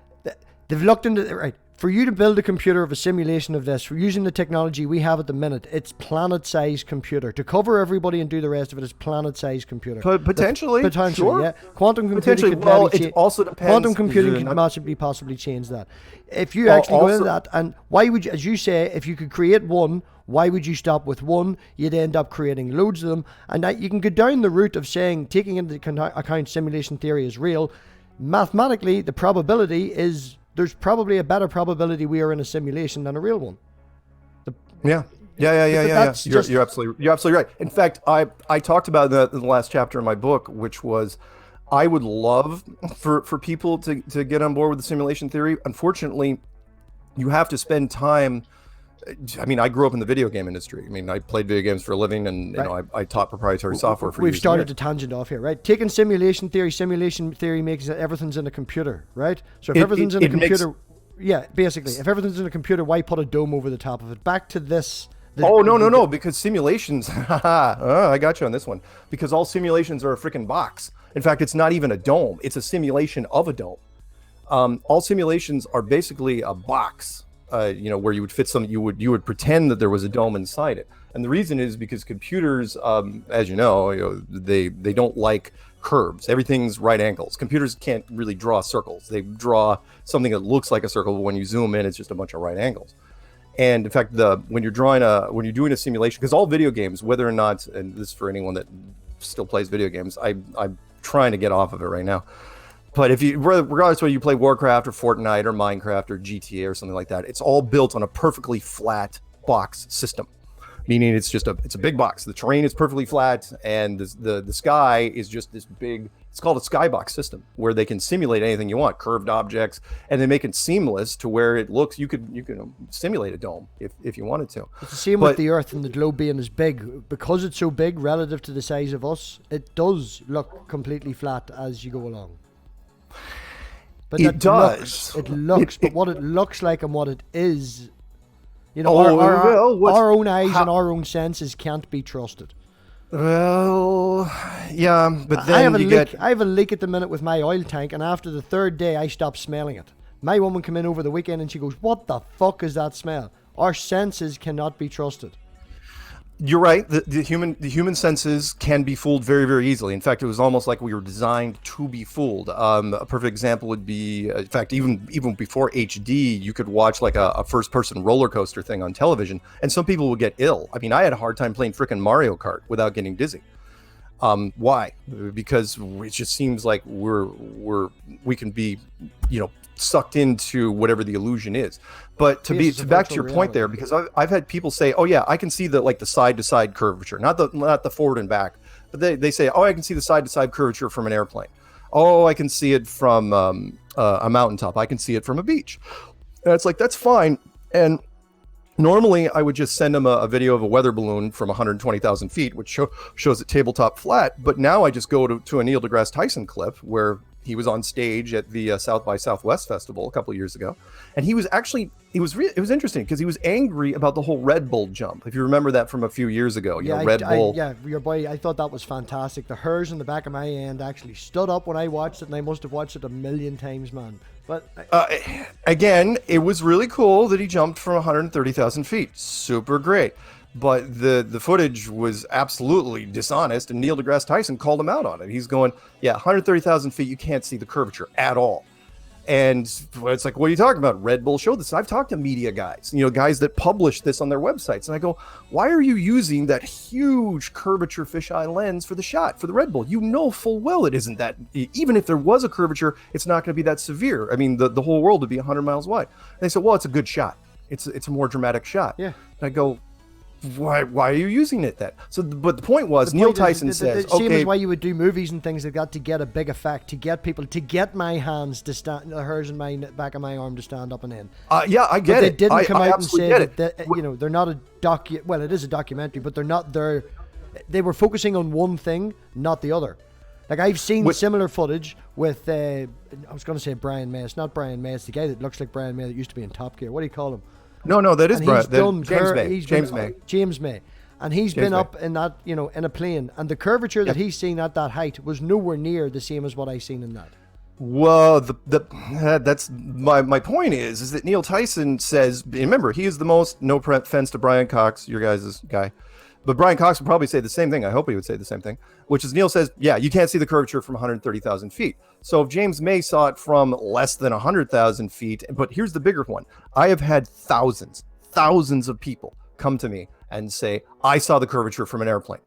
They've looked into right. For you to build a computer of a simulation of this, for using the technology we have at the minute, it's planet-sized computer. To cover everybody and do the rest of it is planet-sized computer. Potentially, sure. Yeah. Quantum computing could it also depends. Quantum computing could possibly change that. If you actually go into that, and why would you, as you say, if you could create one, why would you stop with one? You'd end up creating loads of them, and that you can go down the route of saying, taking into account simulation theory is real. Mathematically, the probability is. There's probably a better probability we are in a simulation than a real one. Yeah. You're absolutely right. In fact, I talked about that in the last chapter in my book, which was I would love for people to get on board with the simulation theory. Unfortunately, you have to spend time. I mean, I grew up in the video game industry. I mean, I played video games for a living, and you know, I taught proprietary software for years. We've started to tangent off here, right? Taking simulation theory makes it everything's in a computer, right? So if everything's in a computer, basically, if everything's in a computer, why put a dome over the top of it? Back to this. No, because simulations. I got you on this one. Because all simulations are a freaking box. In fact, it's not even a dome. It's a simulation of a dome. All simulations are basically a box. You know, where you would fit something, you would pretend that there was a dome inside it, and the reason is because computers, as you know, they don't like curves. Everything's right angles. Computers can't really draw circles. They draw something that looks like a circle, but when you zoom in, it's just a bunch of right angles. And in fact, when you're doing a simulation, because all video games, whether or not, and this is for anyone that still plays video games, I'm trying to get off of it right now. But regardless whether you play Warcraft or Fortnite or Minecraft or GTA or something like that, it's all built on a perfectly flat box system, meaning it's a big box. The terrain is perfectly flat, and the sky is just this big. It's called a skybox system, where they can simulate anything you want, curved objects, and they make it seamless to where it looks. You could simulate a dome if you wanted to. It's the same with the Earth and the globe being as big, because it's so big relative to the size of us. It does look completely flat as you go along. But it does. But what it looks like and what it is, you know, our own eyes and our own senses can't be trusted. Well, yeah, but then I have a leak at the minute with my oil tank, and after the third day, I stopped smelling it. My woman came in over the weekend and she goes, "What the fuck is that smell?" Our senses cannot be trusted. You're right. The human senses can be fooled very, very easily. In fact, it was almost like we were designed to be fooled. A perfect example would be, in fact, even before HD, you could watch like a first-person roller coaster thing on television, and some people would get ill. I mean, I had a hard time playing frickin' Mario Kart without getting dizzy. Why? Because it just seems like we can be, you know, sucked into whatever the illusion is. But to back to your point there, because I've had people say, "Oh yeah, I can see the side to side curvature, not the forward and back," but they say, "Oh, I can see the side to side curvature from an airplane." oh, I can see it from a mountaintop. I can see it from a beach. And it's like, that's fine. And normally I would just send them a video of a weather balloon from 120,000 feet, which shows it tabletop flat. But now I just go to a Neil deGrasse Tyson clip where he was on stage at the South by Southwest Festival a couple of years ago. And he was actually, it was interesting because he was angry about the whole Red Bull jump. If you remember that from a few years ago, Red Bull. Your boy, I thought that was fantastic. The hairs in the back of my hand actually stood up when I watched it, and I must have watched it a million times, man. But again, it was really cool that he jumped from 130,000 feet. Super great. But the footage was absolutely dishonest, and Neil deGrasse Tyson called him out on it. He's going, 130,000 feet, you can't see the curvature at all. And it's like, what are you talking about? Red Bull showed this. I've talked to media guys, guys that publish this on their websites. And I go, why are you using that huge curvature fisheye lens for the shot, for the Red Bull? You know full well it isn't that. Even if there was a curvature, it's not going to be that severe. I mean, the whole world would be 100 miles wide. And they said, well, it's a good shot. It's a more dramatic shot. Yeah. And I go, why are you using it then? So, but the point was, Neil Tyson says, the same as why you would do movies and things like that, to get a big effect, to get people, to get my hands to stand, the hairs in my back of my arm to stand up and in. Yeah, I get but it. They didn't come out and say that they're not a well, it is a documentary, but they were focusing on one thing, not the other. Like, I've seen similar footage with, I was going to say Brian May. It's not Brian May. It's the guy that looks like Brian May that used to be in Top Gear. What do you call him? No, that is James May. James May. And he's been up in that, in a plane. And the curvature that he's seen at that height was nowhere near the same as what I seen in that. Well, that's my point is that Neil Tyson says, remember, he is the most, no offense to Brian Cox, your guys' guy, but Brian Cox would probably say the same thing. I hope he would say the same thing, which is Neil says, you can't see the curvature from 130,000 feet. So if James May saw it from less than 100,000 feet, but here's the bigger one. I have had thousands of people come to me and say, I saw the curvature from an airplane.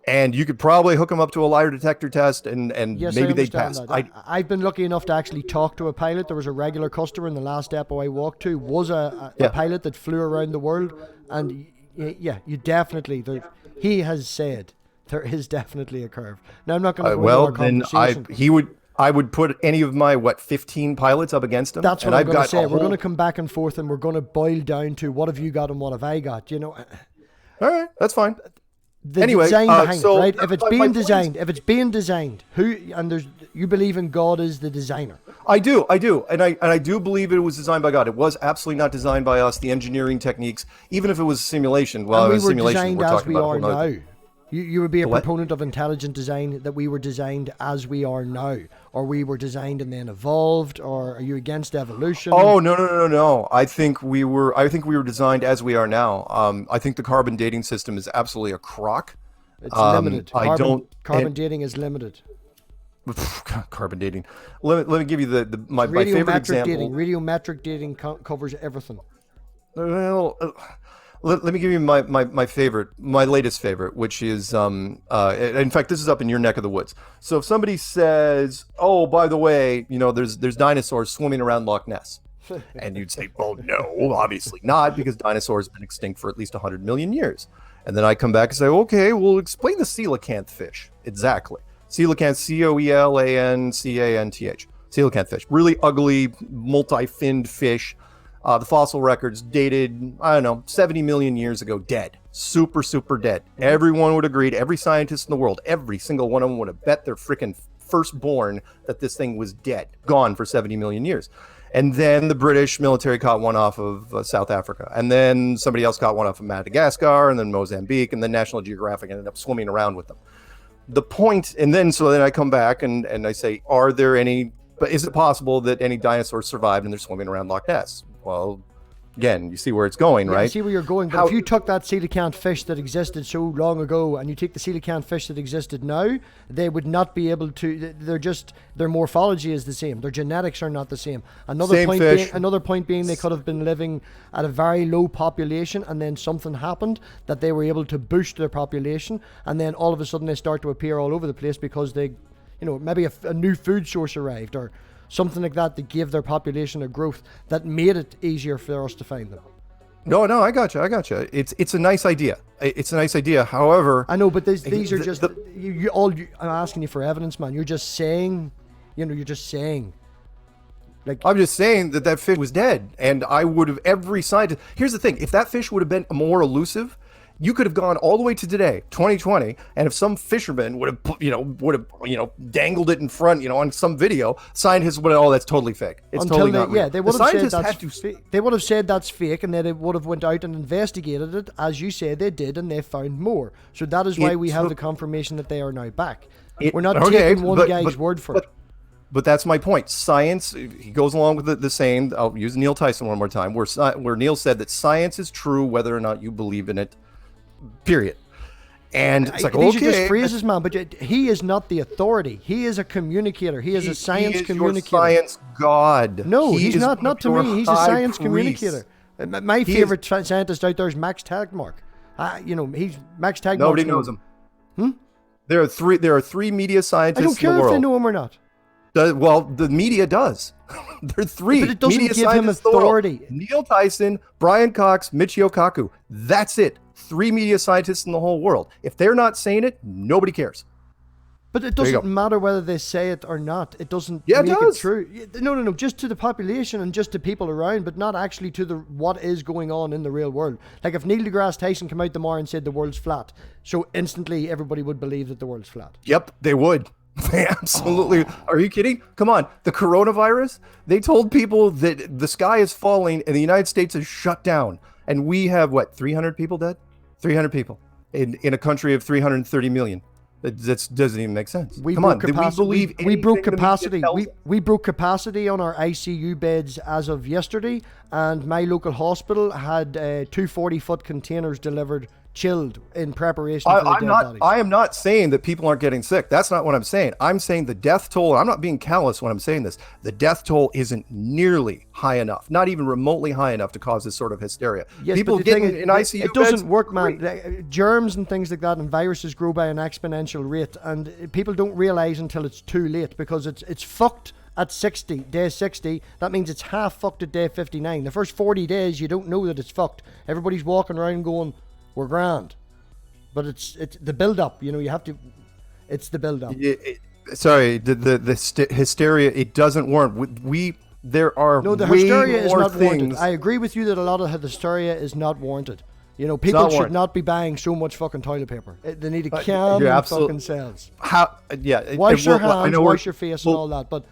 And you could probably hook them up to a lie detector test and yes, maybe they'd pass. I've been lucky enough to actually talk to a pilot. There was a regular customer in the last depot I walked to, was a pilot that flew around the world. And you definitely, he has said there is definitely a curve. Now, I'm not going to go into our conversation. I would put any of my 15 pilots up against him. That's what I'm going to say. We're going to come back and forth, and we're going to boil down to what have you got and what have I got. All right, that's fine. The design behind it, right? If it's being designed, you believe in God as the designer. I do, and I do believe it was designed by God. It was absolutely not designed by us. The engineering techniques, even if it was simulation. Well, and it was simulation. We're talking about as we are now. You would be a proponent of intelligent design, that we were designed as we are now, or we were designed and then evolved, or are you against evolution? Oh, no. I think we were designed as we are now. I think the carbon dating system is absolutely a crock. It's limited. Carbon dating is limited. Carbon dating. Let me give you my favorite example. Radiometric dating covers everything. Well, let me give you my favorite, my latest favorite, which is, in fact, this is up in your neck of the woods. So if somebody says, oh, by the way, there's dinosaurs swimming around Loch Ness. And you'd say, well, no, obviously not, because dinosaurs have been extinct for at least 100 million years. And then I come back and say, okay, well, explain the coelacanth fish. Exactly. Coelacanth, Coelancanth. Coelacanth fish. Really ugly, multi-finned fish. The fossil records dated, 70 million years ago, dead. Super, super dead. Everyone would agree, every scientist in the world, every single one of them would have bet their freaking firstborn that this thing was dead, gone for 70 million years. And then the British military caught one off of South Africa. And then somebody else caught one off of Madagascar, and then Mozambique, and then National Geographic ended up swimming around with them. The point, so then I come back and I say, but is it possible that any dinosaurs survived and they're swimming around Loch Ness? Well, again, you see where it's going, right? I see where you're going. But if you took that coelacanth fish that existed so long ago and you take the coelacanth fish that existed now, they would not be able to. Their morphology is the same. Their genetics are not the same. Another point being, they could have been living at a very low population, and then something happened that they were able to boost their population, and then all of a sudden they start to appear all over the place because they, maybe a new food source arrived or something like that gave their population a growth that made it easier for us to find them. No, I gotcha. It's a nice idea. It's a nice idea. However, I know, but these are just I'm asking you for evidence, man. You're just saying You're just saying. Like, I'm just saying that fish was dead, and I would have every scientist. Here's the thing: if that fish would have been more elusive, you could have gone all the way to today, 2020, and if some fisherman would have, dangled it in front, on some video, scientists would have, oh, that's totally fake. It's totally not real. Yeah, they would have said Scientists they would have said that's fake, and then they would have went out and investigated it, as you said they did, and they found more. So that is why we have the confirmation that they are now back. We're not taking one guy's word for it. But that's my point. Science, he goes along with the saying, I'll use Neil Tyson one more time, where Neil said that science is true whether or not you believe in it, period. And it's like, these okay. are just phrases, man, but he is not the authority. He is a communicator. He is a science communicator. Your science god. No, he's not to me. He's a science communicator. My favorite scientist out there is Max Tegmark. He's Max Tegmark. Nobody knows him. There are three media scientists in the world. I don't care if they know him or not. Well, the media does. There are three. But it doesn't media give him authority. Neil Tyson, Brian Cox, Michio Kaku. That's it. 3 media scientists in the whole world. If they're not saying it, nobody cares. But it doesn't matter whether they say it or not. It doesn't make it true. No. Just to the population and just to people around, but not actually to what is going on in the real world. Like if Neil deGrasse Tyson came out tomorrow and said the world's flat, so instantly everybody would believe that the world's flat. Yep, they would. They absolutely. Are you kidding? Come on. The coronavirus, they told people that the sky is falling and the United States is shut down. And we have, 300 people dead? 300 people in a country of 330 million. That doesn't even make sense. We Come broke on. capacity. We broke capacity. We broke capacity on our ICU beds as of yesterday. And my local hospital had 2 40-foot containers delivered, chilled, in preparation for the dead bodies. I am not saying that people aren't getting sick. That's not what I'm saying. I'm saying the death toll, I'm not being callous when I'm saying this, the death toll isn't nearly high enough, not even remotely high enough to cause this sort of hysteria. Yes, people getting in ICU it doesn't work, man. Germs and things like that and viruses grow by an exponential rate, and people don't realize until it's too late, because it's fucked at day 60. That means it's half fucked at day 59. The first 40 days you don't know that it's fucked. Everybody's walking around going, we're grand, but it's the build up. You have to. It's the build up. The hysteria. It doesn't warrant. There are the way hysteria is more not things. warranted. I agree with you that a lot of the hysteria is not warranted. People should not be buying so much fucking toilet paper. They need to calm fucking selves. Wash your hands, wash your face, and all that. But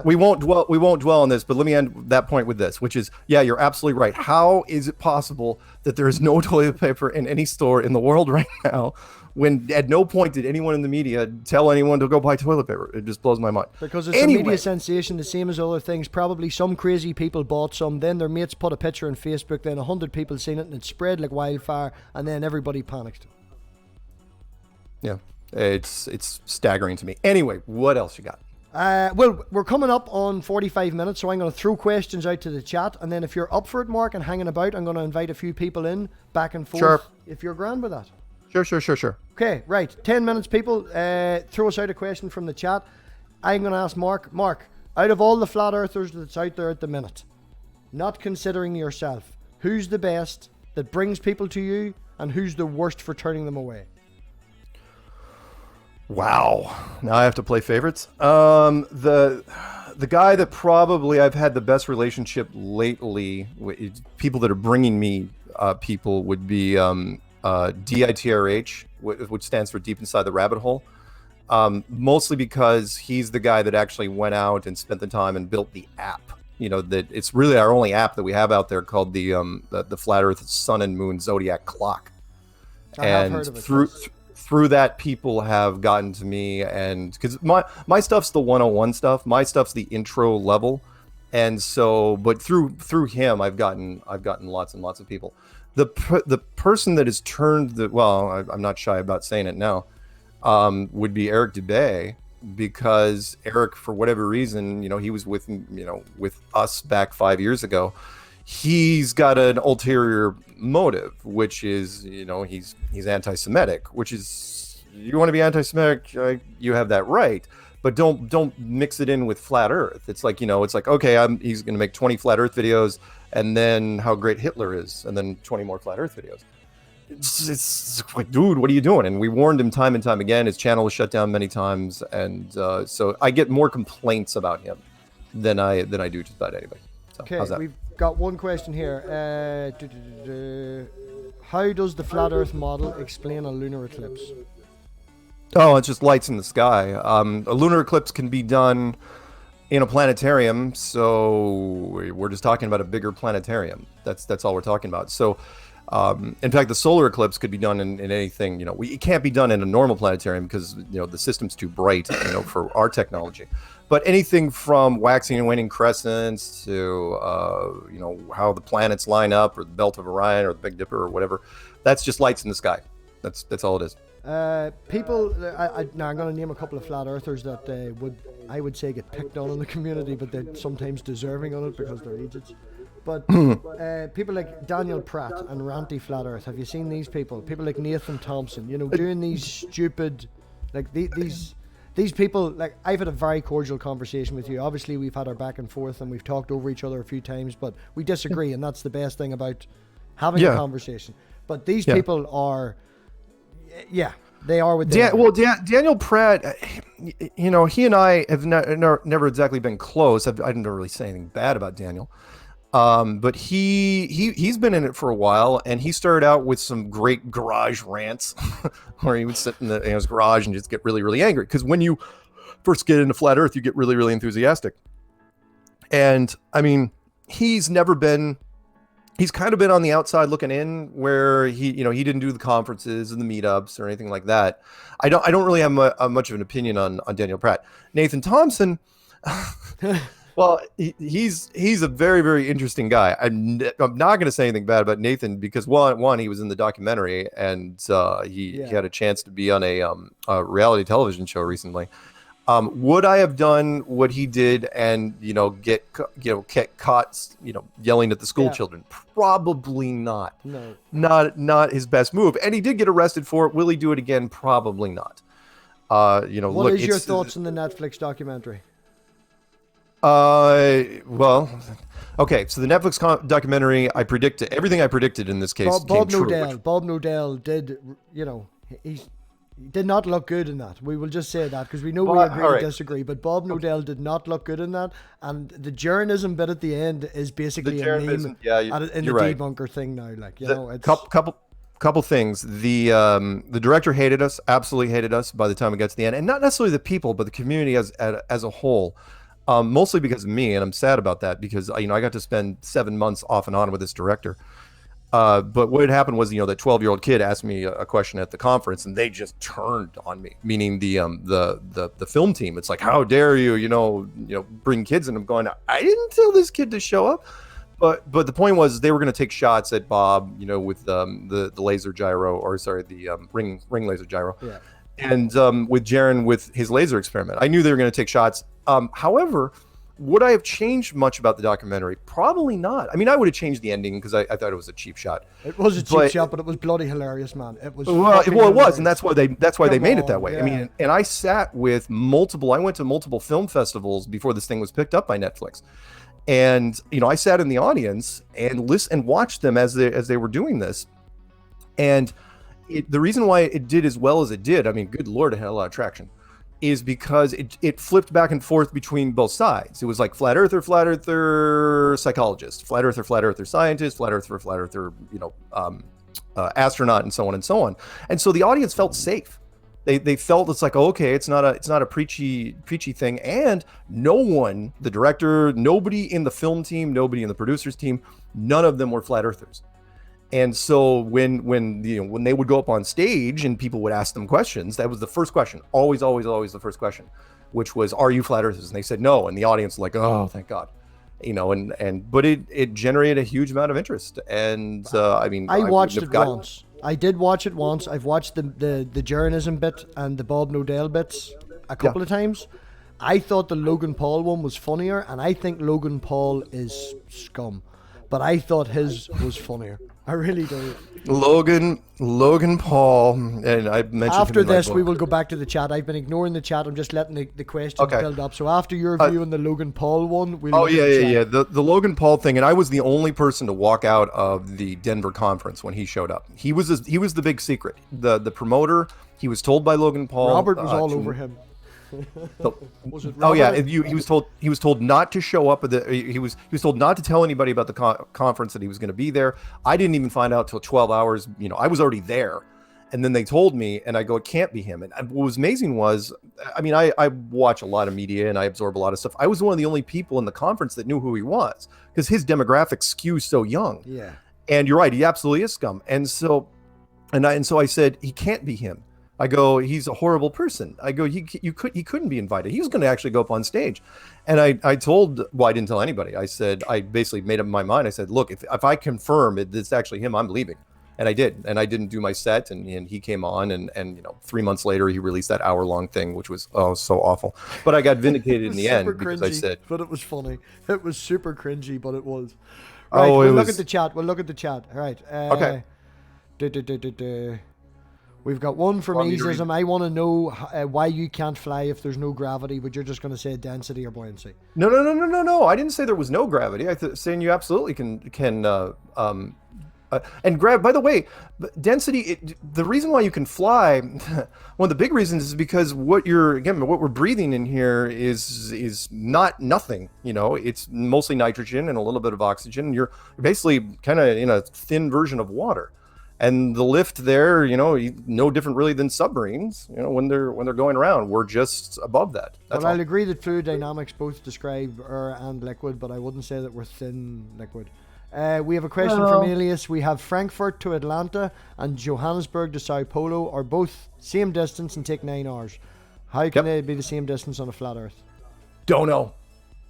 we won't dwell on this, but let me end that point with this, which is, you're absolutely right. How is it possible that there is no toilet paper in any store in the world right now, when at no point did anyone in the media tell anyone to go buy toilet paper? It just blows my mind. Because it's a media sensation, the same as other things. Probably some crazy people bought some, then their mates put a picture on Facebook, then 100 people seen it, and it spread like wildfire, and then everybody panicked. Yeah, it's staggering to me. Anyway, what else you got? Well, we're coming up on 45 minutes, so I'm going to throw questions out to the chat, and then if you're up for it, Mark, and hanging about, I'm going to invite a few people in, back and forth, sure. If you're grand with that. Sure. Okay, right. 10 minutes, people. Throw us out a question from the chat. I'm going to ask Mark, out of all the flat earthers that's out there at the minute, not considering yourself, who's the best that brings people to you, and who's the worst for turning them away? Wow. Now I have to play favorites. The guy that probably I've had the best relationship lately, people that are bringing me people, would be DITRH, which stands for Deep Inside the Rabbit Hole. Mostly because he's the guy that actually went out and spent the time and built the app. That it's really our only app that we have out there, called the Flat Earth Sun and Moon Zodiac Clock. I have heard of it. Through that, people have gotten to me, and because my stuff's the 101 stuff, my stuff's the intro level, and so, but through him, I've gotten lots and lots of people. The person that has turned I'm not shy about saying it now, would be Eric Dubay, because Eric, for whatever reason, he was with us back 5 years ago. He's got an ulterior motive, which is, he's anti-Semitic, which is, you want to be anti-Semitic, you have that right, but don't mix it in with flat Earth. It's like, okay, he's going to make 20 flat Earth videos, and then how great Hitler is, and then 20 more flat Earth videos. it's like, dude, what are you doing? And we warned him time and time again. His channel was shut down many times, and so I get more complaints about him than I do just about anybody. So, Okay, how's that? we've got one question here. How does the flat Earth model explain a lunar eclipse? Oh, it's just lights in the sky. A lunar eclipse can be done in a planetarium, so we're just talking about a bigger planetarium. That's all we're talking about. So, in fact, the solar eclipse could be done in anything. It can't be done in a normal planetarium because the system's too bright, for our technology. But anything from waxing and waning crescents to how the planets line up, or the Belt of Orion, or the Big Dipper, or whatever, that's just lights in the sky. That's all it is. People, now I'm going to name a couple of flat earthers that I would say get picked on in the community, but they're sometimes deserving on it because they're idiots. But people like Daniel Pratt and Ranty Flat Earth, have you seen these people? People like Nathan Thompson, doing these stupid, like these people. Like, I've had a very cordial conversation with you. Obviously, we've had our back and forth and we've talked over each other a few times, but we disagree, and that's the best thing about having a conversation. But these people are. Yeah, they are with Daniel Pratt, he and I have never exactly been close. I've never really said anything bad about Daniel. But he's been in it for a while, and he started out with some great garage rants where he would sit in his garage and just get really, really angry. Because when you first get into flat Earth, you get really, really enthusiastic. And I mean, he's kind of been on the outside looking in, where he didn't do the conferences and the meetups or anything like that. I don't really have much of an opinion on Daniel Pratt. Nathan Thompson, well, he's a very, very interesting guy. I'm not going to say anything bad about Nathan because one, he was in the documentary, and he had a chance to be on a reality television show recently. Would I have done what he did and get caught yelling at the school children? Probably not. No. Not his best move. And he did get arrested for it. Will he do it again? Probably not. What is your thoughts on the Netflix documentary? Well, okay. So the Netflix documentary, everything I predicted in this case came true. Bob Nodell did. He did not look good in that. We will just say that because we know we agree or disagree. But Bob Nodell did not look good in that, and the journalism bit at the end is basically a meme in the debunker thing now. Like it's couple things. The director hated us, absolutely hated us by the time we got to the end, and not necessarily the people, but the community as a whole. Mostly because of me, and I'm sad about that because I got to spend 7 months off and on with this director. But what had happened was, that 12-year-old kid asked me a question at the conference, and they just turned on me. Meaning the film team. It's like, how dare you, bring kids? And I'm going, I didn't tell this kid to show up. But the point was, they were going to take shots at Bob, with the laser gyro, or sorry, the ring laser gyro. Yeah. And with Jaron with his laser experiment. I knew they were going to take shots. However, would I have changed much about the documentary? Probably not. I mean, I would have changed the ending because I thought it was a cheap shot. It was a cheap shot, but it was bloody hilarious, man. It was. Well, it was, and that's why they made it that way. Yeah. I mean, and I sat with I went to multiple film festivals before this thing was picked up by Netflix, and I sat in the audience and listened and watched them as they were doing this, and the reason why it did as well as it did, I mean, good Lord, it had a lot of traction, is because it flipped back and forth between both sides. It was like flat earther psychologist, flat earther scientist, flat earther astronaut, and so on and so on. And so the audience felt safe. They felt it's like, okay, it's not a preachy thing. And no one, the director, nobody in the film team, nobody in the producers team, none of them were flat earthers. And so when they would go up on stage and people would ask them questions, that was the first question, always the first question, which was, "Are you flat earthers?" And they said no, and the audience was like, "Oh, thank God," but it generated a huge amount of interest. And I watched it once. I did watch it once. I've watched the journalism bit and the Bob Nodell bits a couple of times. I thought the Logan Paul one was funnier, and I think Logan Paul is scum, but I thought his was funnier. I really do. Logan Paul, and I mentioned After him in my this, we book. will go back to the chat. I've been ignoring the chat. I'm just letting the questions Okay. build up. So after your view on the Logan Paul one, we'll Oh look at yeah, the yeah, chat. yeah. The Logan Paul thing, and I was the only person to walk out of the Denver conference when he showed up. He was the big secret. The promoter. He was told by Logan Paul. Robert was all over him. Was it Oh yeah, Robert? he was told not to show up. He was told not to tell anybody about the conference that he was going to be there. I didn't even find out till 12 hours. I was already there, and then they told me, and I go, it can't be him. And what was amazing was, I watch a lot of media and I absorb a lot of stuff. I was one of the only people in the conference that knew who he was because his demographic skews so young. Yeah. And you're right, he absolutely is scum. And so I said, he can't be him. I go, he's a horrible person. I go, he couldn't be invited. He was going to actually go up on stage. And I didn't tell anybody. I said, I basically made up my mind. I said, look, if I confirm it's actually him, I'm leaving. And I did. And I didn't do my set. And he came on. And 3 months later, he released that hour-long thing, which was, so awful. But I got vindicated in the end because I said. But it was funny. It was super cringy, but it was. Right, we'll look at the chat. We'll look at the chat. All right. Okay. We've got one from Want me to read Geosam. I want to know why you can't fly if there's no gravity, but you're just going to say density or buoyancy. No. I didn't say there was no gravity. Saying you absolutely can and grab. By the way, density. The reason why you can fly, one of the big reasons is because what we're breathing in here is not nothing. It's mostly nitrogen and a little bit of oxygen. You're basically kind of in a thin version of water. And the lift there, no different really than submarines. When they're going around, we're just above that. That's I'll agree that fluid dynamics both describe air and liquid, but I wouldn't say that we're thin liquid. We have a question from Elias. We have Frankfurt to Atlanta and Johannesburg to Sao Paulo are both same distance and take 9 hours. How can they be the same distance on a flat Earth? Don't know.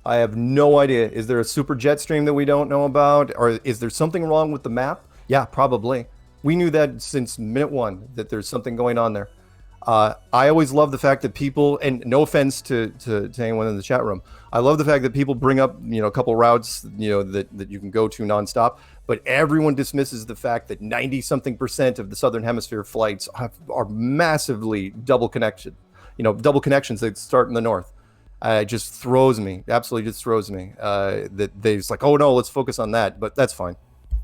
I have no idea. Is there a super jet stream that we don't know about, or is there something wrong with the map? Yeah, probably. We knew that since minute one, that there's something going on there. I always love the fact that people, and no offense to anyone in the chat room, I love the fact that people bring up, a couple routes, that you can go to nonstop, but everyone dismisses the fact that 90-something% of the Southern Hemisphere flights are massively double connections that start in the north. It just throws me, absolutely just throws me, that they just like, oh no, let's focus on that, but that's fine.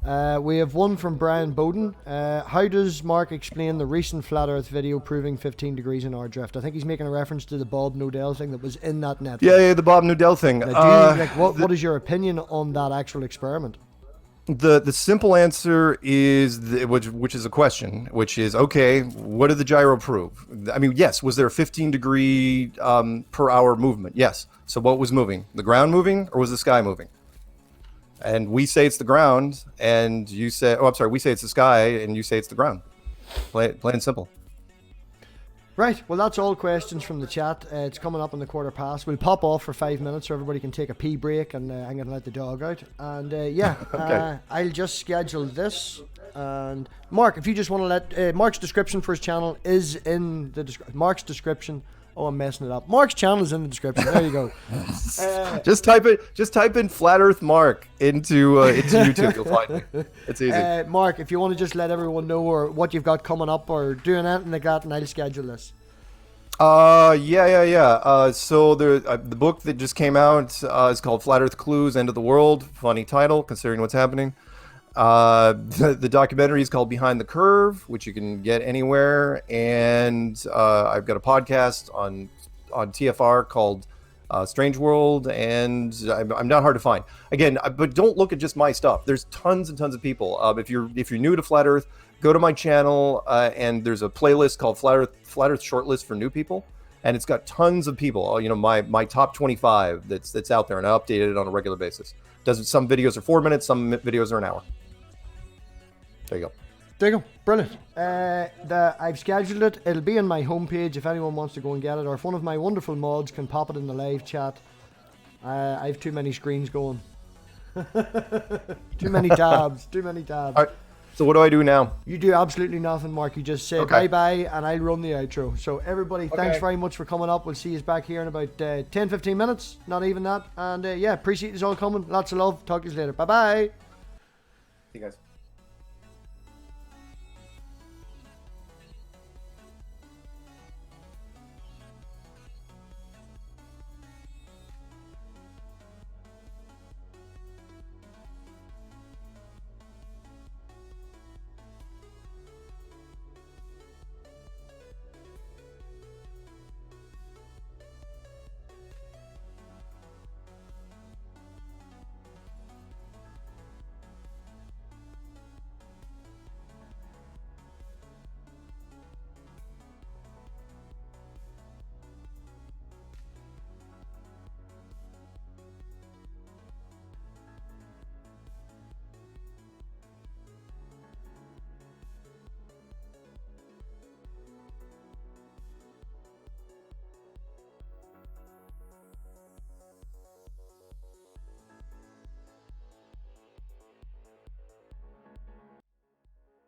We have one from Brian Bowden. How does Mark explain the recent Flat Earth video proving 15 degrees in our drift? I think he's making a reference to the Bob Nodell thing that was in that net. Yeah, the Bob Nodell thing. What is your opinion on that actual experiment? The simple answer is, which is a question, which is, okay, what did the gyro prove? Yes, was there a 15-degree per hour movement? Yes. So what was moving? The ground moving or was the sky moving? And we say it's the ground, and you say, we say it's the sky, and you say it's the ground. Plain and simple. Right, well, that's all questions from the chat. It's coming up on the 5:15. We'll pop off for 5 minutes so everybody can take a pee break, and I'm going to let the dog out. And Okay. I'll just schedule this. And Mark, if you just want to let Mark's description for his channel is in the Mark's description. Oh, I'm messing it up. Mark's channel is in the description. There you go. Just type in Flat Earth Mark into YouTube. You'll find me. It's easy. Mark, if you want to just let everyone know or what you've got coming up or doing anything like that, and I'll schedule this. Yeah. So the book that just came out is called Flat Earth Clues: End of the World. Funny title considering what's happening. The documentary is called Behind the Curve, which you can get anywhere, and I've got a podcast on TFR called Strange World, and I'm not hard to find. Again, but don't look at just my stuff. There's tons and tons of people. If you're new to Flat Earth, go to my channel, and there's a playlist called Flat Earth Shortlist for new people, and it's got tons of people. My top 25 that's out there, and I update it on a regular basis. Some videos are 4 minutes, some videos are an hour. There you go. Brilliant. I've scheduled it. It'll be on my homepage if anyone wants to go and get it, or if one of my wonderful mods can pop it in the live chat. I have too many screens going. Too many tabs. All right. So what do I do now? You do absolutely nothing, Mark. You just say bye-bye, and I'll run the outro. So everybody, thanks very much for coming up. We'll see you back here in about 10-15 minutes. Not even that. And appreciate you all coming. Lots of love. Talk to you later. Bye-bye. See you guys.